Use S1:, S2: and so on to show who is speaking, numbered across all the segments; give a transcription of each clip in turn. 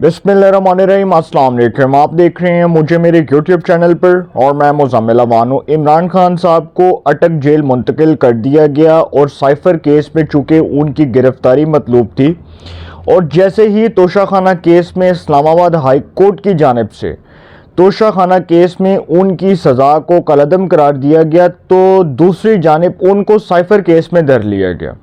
S1: बिस्मिल्लाहिर्रहमानिर्रहीम, अस्सलाम वालेकुम। आप देख रहे हैं मुझे मेरे यूट्यूब चैनल पर और मैं मुज़म्मिल अवान हूँ। इमरान खान साहब को अटक जेल मुंतकिल कर दिया गया और साइफर केस में चूँकि उनकी गिरफ्तारी मतलूब थी और जैसे ही तोशाखाना केस में इस्लामाबाद हाई कोर्ट की जानिब से तोशाखाना केस में उनकी सज़ा को कलअदम करार दिया गया तो दूसरी जानिब उनको साइफर केस में धर लिया गया।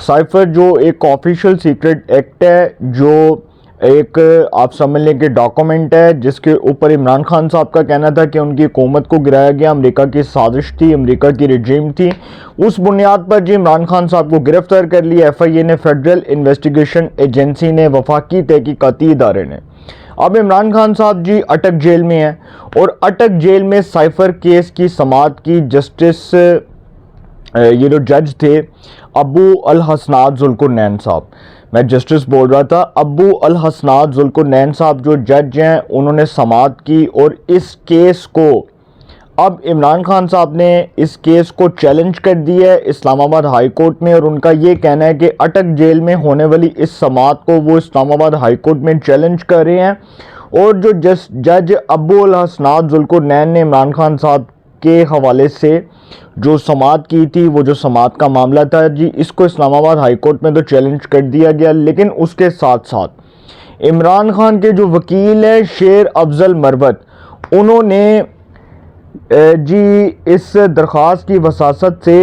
S1: साइफर जो एक ऑफिशियल सीक्रेट एक्ट है, जो एक आप समझ लें कि डॉक्यूमेंट है जिसके ऊपर इमरान खान साहब का कहना था कि उनकी हुकूमत को गिराया गया, अमेरिका की साजिश थी, अमेरिका की रजीम थी। उस बुनियाद पर जी इमरान खान साहब को गिरफ्तार कर लिया FIA ने, फेडरल इन्वेस्टिगेशन एजेंसी ने, वफाकी तहकीकाती इदारे ने। अब इमरान खान साहब जी अटक जेल में हैं और अटक जेल में साइफर केस की समाअत की जस्टिस ये जो जज थे अबू अल हसनात जुल्कुरनैन साहब, मैं जस्टिस बोल रहा था, अबू अल हसनात जुल्कुरनैन साहब जो जज हैं उन्होंने समाअत की और इस केस को अब इमरान खान साहब ने इस केस को चैलेंज कर दिया है इस्लामाबाद हाई कोर्ट में और उनका ये कहना है कि अटक जेल में होने वाली इस समाअत को वो इस्लामाबाद हाई कोर्ट में चैलेंज कर रहे हैं। और जो जज अबू अल हसनात जुल्कुरनैन ने इमरान खान साहब के हवाले से जो समाअत की थी, वो जो समाअत का मामला था जी, इसको इस्लामाबाद हाई कोर्ट में तो चैलेंज कर दिया गया, लेकिन उसके साथ साथ इमरान खान के जो वकील हैं शेर अफजल मरवत, उन्होंने जी इस दरख्वास्त की वसासत से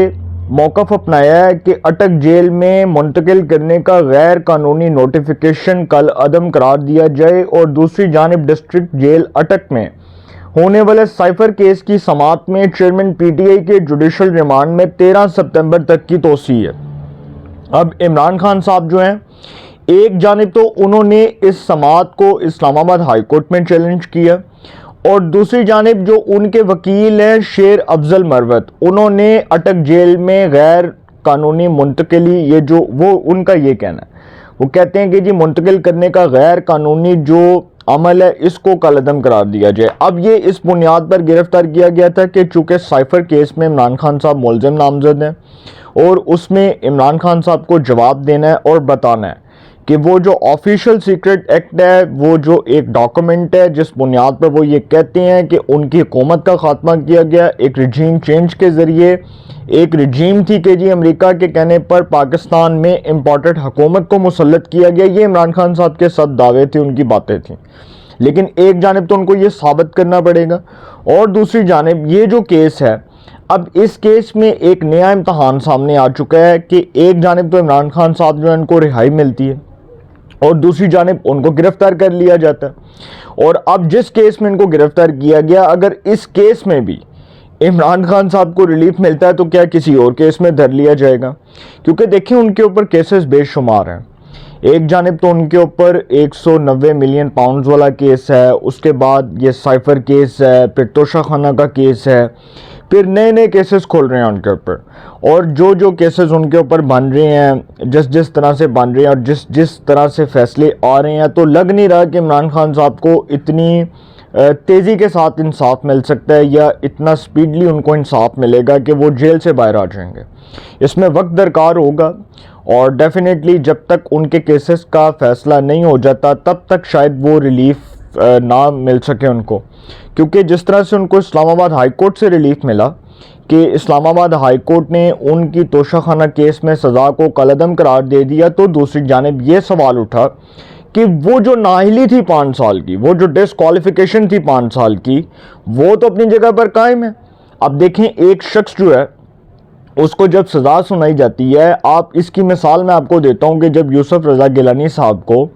S1: मौक़िफ़ अपनाया है कि अटक जेल में मुंतकिल करने का गैर कानूनी नोटिफिकेशन कल अदम करार दिया जाए और दूसरी जानिब डिस्ट्रिक्ट जेल अटक में होने वाले साइफर केस की समाअत में चेयरमैन PTI के जुडिशल रिमांड में 13 सितंबर तक की तोसी है। अब इमरान खान साहब जो हैं, एक जानिब तो उन्होंने इस समाअत को इस्लामाबाद हाई कोर्ट में चैलेंज किया और दूसरी जानिब जो उनके वकील हैं शेर अफजल मरवत, उन्होंने अटक जेल में गैर कानूनी मुंतकिली, ये जो वो उनका ये कहना है, वो कहते हैं कि जी मुंतकिल करने का गैर कानूनी जो अमल है इसको कलअदम करार दिया जाए। अब ये इस बुनियाद पर गिरफ्तार किया गया था कि चूँकि साइफर केस में इमरान खान साहब मुलज़िम नामज़द हैं और उसमें इमरान खान साहब को जवाब देना है और बताना है कि वो जो ऑफिशियल सीक्रेट एक्ट है, वो जो एक डॉक्यूमेंट है जिस बुनियाद पर वो ये कहते हैं कि उनकी हुकूमत का खात्मा किया गया एक रजीम चेंज के ज़रिए। एक रजीम थी कि जी अमेरिका के कहने पर पाकिस्तान में इम्पोर्टेड हुकूमत को मुसल्लत किया गया, ये इमरान खान साहब के सब दावे थे, उनकी बातें थी, लेकिन एक जानिब तो उनको ये साबित करना पड़ेगा और दूसरी जानिब ये जो केस है, अब इस केस में एक नया इम्तहान सामने आ चुका है कि एक जानिब तो इमरान खान साहब जो है उनको रिहाई मिलती है और दूसरी जानिब उनको गिरफ्तार कर लिया जाता है। और अब जिस केस में इनको गिरफ्तार किया गया, अगर इस केस में भी इमरान खान साहब को रिलीफ मिलता है तो क्या किसी और केस में धर लिया जाएगा? क्योंकि देखिए उनके ऊपर केसेस बेशुमार हैं। एक जानिब तो उनके ऊपर 190 मिलियन पाउंड्स वाला केस है, उसके बाद ये साइफर केस है, फिर तोशाखाना का केस है, फिर नए नए केसेस खोल रहे हैं उनके ऊपर और जो जो केसेस उनके ऊपर बन रहे हैं, जिस तरह से बन रहे हैं और जिस तरह से फैसले आ रहे हैं, तो लग नहीं रहा कि इमरान खान साहब को इतनी तेज़ी के साथ इंसाफ मिल सकता है या इतना स्पीडली उनको इंसाफ मिलेगा कि वो जेल से बाहर आ जाएंगे। इसमें वक्त दरकार होगा और डेफिनेटली जब तक उनके केसेस का फ़ैसला नहीं हो जाता तब तक शायद वो रिलीफ ना मिल सके उनको, क्योंकि जिस तरह से उनको इस्लामाबाद हाई कोर्ट से रिलीफ मिला कि इस्लामाबाद हाई कोर्ट ने उनकी तोशाखाना केस में सज़ा को कलअदम करार दे दिया, तो दूसरी जानिब ये सवाल उठा कि वो जो नाअहली थी 5 साल की, वो जो डिस्क्वालिफिकेशन थी 5 साल की, वो तो अपनी जगह पर कायम है। अब देखें एक शख्स जो है उसको जब सज़ा सुनाई जाती है, आप इसकी मिसाल मैं आपको देता हूँ कि जब यूसुफ रज़ा गिलानी साहब को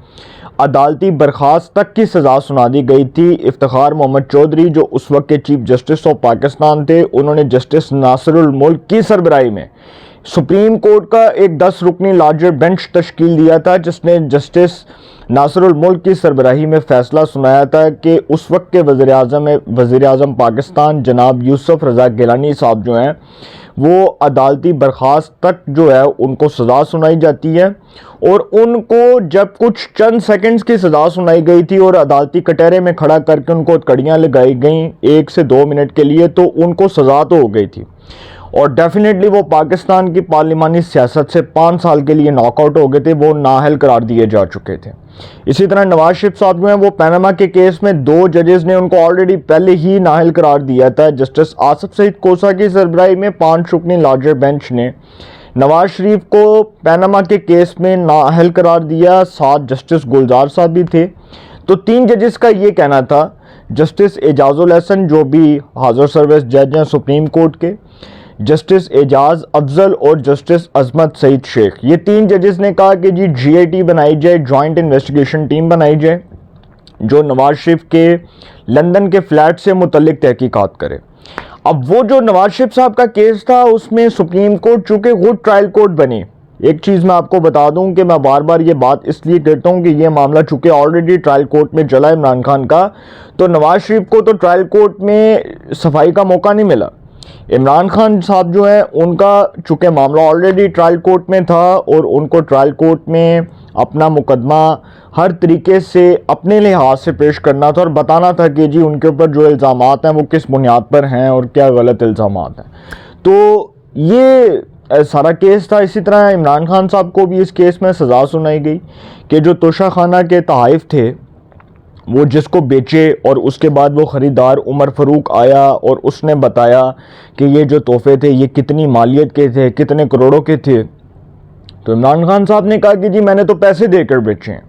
S1: अदालती बर्खास्त तक की सज़ा सुना दी गई थी, इफ्तिखार मोहम्मद चौधरी जो उस वक्त के चीफ जस्टिस ऑफ पाकिस्तान थे, उन्होंने जस्टिस नासिरुल मुल्क की सरबराही में सुप्रीम कोर्ट का एक 10 रुकनी लार्जर बेंच तश्कील दिया था, जिसने जस्टिस नासिरुल मुल्क की सरबराही में फ़ैसला सुनाया था कि उस वक्त के वज़ीर आज़म पाकिस्तान जनाब यूसुफ रज़ा गिलानी साहब जो हैं वो अदालती बर्खास्त तक जो है उनको सज़ा सुनाई जाती है और उनको जब कुछ चंद सेकंड्स की सज़ा सुनाई गई थी और अदालती कटहरे में खड़ा करके उनको हथकड़ियाँ लगाई गईं 1 से 2 मिनट के लिए, तो उनको सज़ा तो हो गई थी اور ڈیفینیٹلی وہ پاکستان کی پارلیمانی سیاست سے 5 سال کے لیے ناک آؤٹ ہو گئے تھے، وہ نااہل قرار دیے جا چکے تھے۔ اسی طرح نواز شریف صاحب جو ہیں وہ پیناما کے کیس میں 2 ججز نے ان کو آلریڈی پہلے ہی نااہل قرار دیا تھا۔ جسٹس آصف سعید کوسا کی سربراہی میں 5 رکنی لارجر بینچ نے نواز شریف کو پیناما کے کیس میں نااہل قرار دیا، 7 جسٹس گلزار صاحب بھی تھے۔ تو 3 ججز کا یہ کہنا تھا، جسٹس اعجاز الحسن جو بھی حاضر سروس جج ہیں سپریم کورٹ کے، جسٹس اعجاز افضل اور جسٹس عظمت سعید شیخ، یہ 3 ججز نے کہا کہ جی آئی ٹی بنائی جائے، جوائنٹ انویسٹیگیشن ٹیم بنائی جائے جو نواز شریف کے لندن کے فلیٹ سے متعلق تحقیقات کرے۔ اب وہ جو نواز شریف صاحب کا کیس تھا اس میں سپریم کورٹ چونکہ خود ٹرائل کورٹ بنی۔ ایک چیز میں آپ کو بتا دوں کہ میں بار بار یہ بات اس لیے کہتا ہوں کہ یہ معاملہ چونکہ آلریڈی ٹرائل کورٹ میں چلا عمران خان کا، تو نواز شریف کو تو ٹرائل کورٹ میں صفائی کا موقع نہیں ملا۔ عمران خان صاحب جو ہیں ان کا چونکہ معاملہ آلریڈی ٹرائل کورٹ میں تھا اور ان کو ٹرائل کورٹ میں اپنا مقدمہ ہر طریقے سے اپنے لحاظ سے پیش کرنا تھا اور بتانا تھا کہ جی ان کے اوپر جو الزامات ہیں وہ کس بنیاد پر ہیں اور کیا غلط الزامات ہیں۔ تو یہ سارا کیس تھا۔ اسی طرح عمران خان صاحب کو بھی اس کیس میں سزا سنائی گئی کہ جو توشہ خانہ کے تحائف تھے وہ جس کو بیچے اور اس کے بعد وہ خریدار عمر فاروق آیا اور اس نے بتایا کہ یہ جو تحفے تھے یہ کتنی مالیت کے تھے، کتنے کروڑوں کے تھے، تو عمران خان صاحب نے کہا کہ جی میں نے تو پیسے دے کر بیچے ہیں،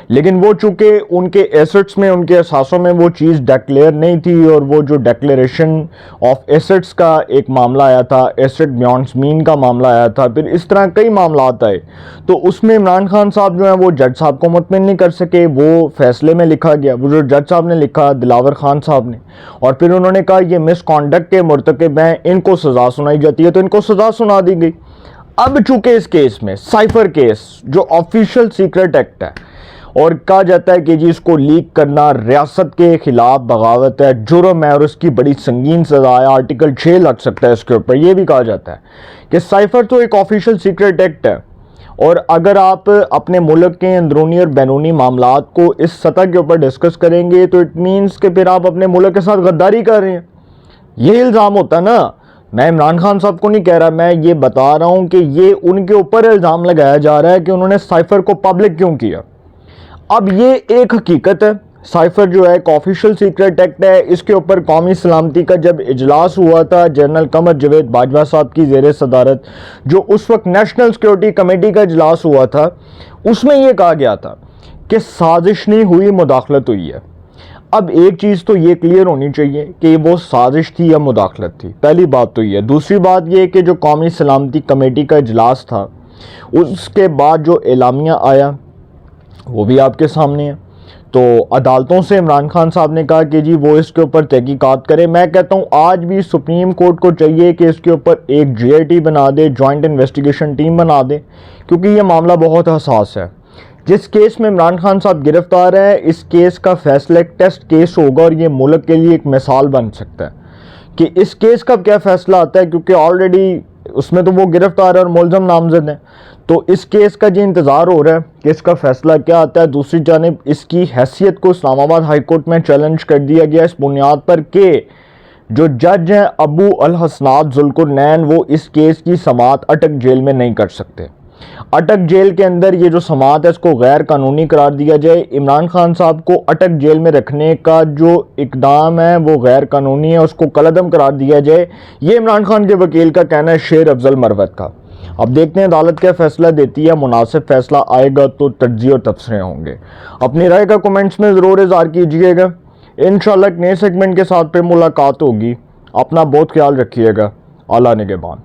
S1: لیکن وہ چونکہ ان کے ایسٹس میں، ان کے اثاثوں میں وہ چیز ڈیکلیئر نہیں تھی، اور وہ جو ڈیکلیریشن آف ایسٹس کا ایک معاملہ آیا تھا، ایسٹ بیانڈ مین کا معاملہ آیا تھا، پھر اس طرح کئی معاملات آئے، تو اس میں عمران خان صاحب جو ہیں وہ جج صاحب کو مطمئن نہیں کر سکے۔ وہ فیصلے میں لکھا گیا، وہ جو جج صاحب نے لکھا دلاور خان صاحب نے، اور پھر انہوں نے کہا یہ مس کانڈکٹ کے مرتکب ہیں، ان کو سزا سنائی جاتی ہے، تو ان کو سزا سنا دی گئی۔ اب چونکہ اس کیس میں سائفر کیس جو آفیشیل سیکرٹ ایکٹ ہے اور کہا جاتا ہے کہ جی اس کو لیک کرنا ریاست کے خلاف بغاوت ہے، جرم ہے اور اس کی بڑی سنگین سزا ہے، آرٹیکل 6 لگ سکتا ہے اس کے اوپر۔ یہ بھی کہا جاتا ہے کہ سائفر تو ایک آفیشیل سیکرٹ ایکٹ ہے، اور اگر آپ اپنے ملک کے اندرونی اور بیرونی معاملات کو اس سطح کے اوپر ڈسکس کریں گے تو اٹ مینس کہ پھر آپ اپنے ملک کے ساتھ غداری کر رہے ہیں۔ یہ الزام ہوتا ہے نا، میں عمران خان صاحب کو نہیں کہہ رہا، میں یہ بتا رہا ہوں کہ یہ ان کے اوپر الزام لگایا جا رہا ہے کہ انہوں نے سائفر کو پبلک کیوں کیا۔ اب یہ ایک حقیقت ہے، سائفر جو ہے ایک آفیشیل سیکرٹ ایکٹ ہے، اس کے اوپر قومی سلامتی کا جب اجلاس ہوا تھا جنرل قمر جاوید باجوہ صاحب کی زیر صدارت، جو اس وقت نیشنل سیکورٹی کمیٹی کا اجلاس ہوا تھا، اس میں یہ کہا گیا تھا کہ سازش نہیں ہوئی، مداخلت ہوئی ہے۔ اب ایک چیز تو یہ کلیئر ہونی چاہیے کہ وہ سازش تھی یا مداخلت تھی، پہلی بات تو یہ ہے۔ دوسری بات یہ کہ جو قومی سلامتی کمیٹی کا اجلاس تھا اس کے بعد جو اعلامیہ آیا وہ بھی آپ کے سامنے ہے، تو عدالتوں سے عمران خان صاحب نے کہا کہ جی وہ اس کے اوپر تحقیقات کرے۔ میں کہتا ہوں آج بھی سپریم کورٹ کو چاہیے کہ اس کے اوپر ایک جی آئی ٹی بنا دے، جوائنٹ انویسٹیگیشن ٹیم بنا دے، کیونکہ یہ معاملہ بہت حساس ہے۔ جس کیس میں عمران خان صاحب گرفتار ہے، اس کیس کا فیصلہ ایک ٹیسٹ کیس ہوگا اور یہ ملک کے لیے ایک مثال بن سکتا ہے کہ اس کیس کا کیا فیصلہ آتا ہے، کیونکہ آلریڈی اس میں تو وہ گرفتار ہے اور ملزم نامزد ہیں، تو اس کیس کا جو انتظار ہو رہا ہے کہ اس کا فیصلہ کیا آتا ہے۔ دوسری جانب اس کی حیثیت کو اسلام آباد ہائی کورٹ میں چیلنج کر دیا گیا اس بنیاد پر کہ جو جج ہیں ابو الحسنات ذوالقرنین وہ اس کیس کی سماعت اٹک جیل میں نہیں کر سکتے۔ اٹک جیل کے اندر یہ جو سماعت ہے اس کو غیر قانونی قرار دیا جائے۔ عمران خان صاحب کو اٹک جیل میں رکھنے کا جو اقدام ہے وہ غیر قانونی ہے، اس کو کالعدم قرار دیا جائے، یہ عمران خان کے وکیل کا کہنا ہے، شیر افضل مروت کا۔ اب دیکھتے ہیں عدالت کیا فیصلہ دیتی ہے، مناسب فیصلہ آئے گا تو تجزیے اور تبصرے ہوں گے۔ اپنی رائے کا کومنٹس میں ضرور اظہار کیجئے گا۔ انشاءاللہ ایک نئے سیگمنٹ کے ساتھ پھر ملاقات ہوگی۔ اپنا بہت خیال رکھیے گا۔ اللہ نگہبان۔